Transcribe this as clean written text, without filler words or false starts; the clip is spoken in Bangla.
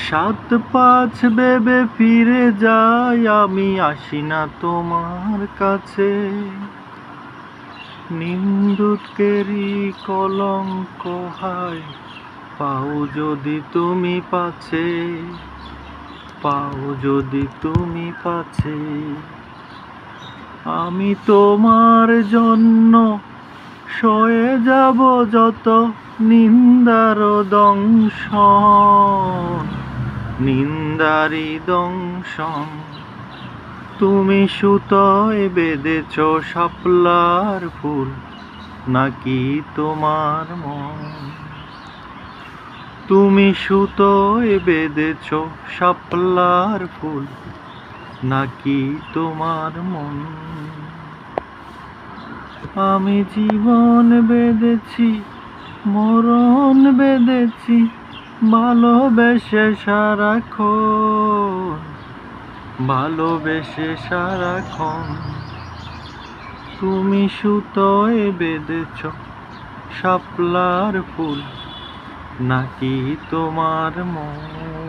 সাত পাঁচ ভেবে ফিরে যাই, আমি আসি না তোমার কাছে। নিন্দুকেরই কলঙ্ক হায়, পাও যদি তুমি পাছে, পাও যদি তুমি পাছে। আমি তোমার জন্য সয়ে যাব যত নিন্দার দংশন, নিন্দারি দংশন। তুমি সুতোয় বেঁধেছ শাপলার ফুল, নাকি তোমার মন? তুমি সুতোয় বেঁধেছ শাপলার ফুল, নাকি তোমার মন? আমি জীবন বেঁধেছি, মরণ বেঁধেছি, ভালোবেসে সারাক্ষণ, ভালোবেসে সারাক্ষণ। তুমি সুতোয় বেঁধেছ শাপলার ফুল, নাকি তোমার মন?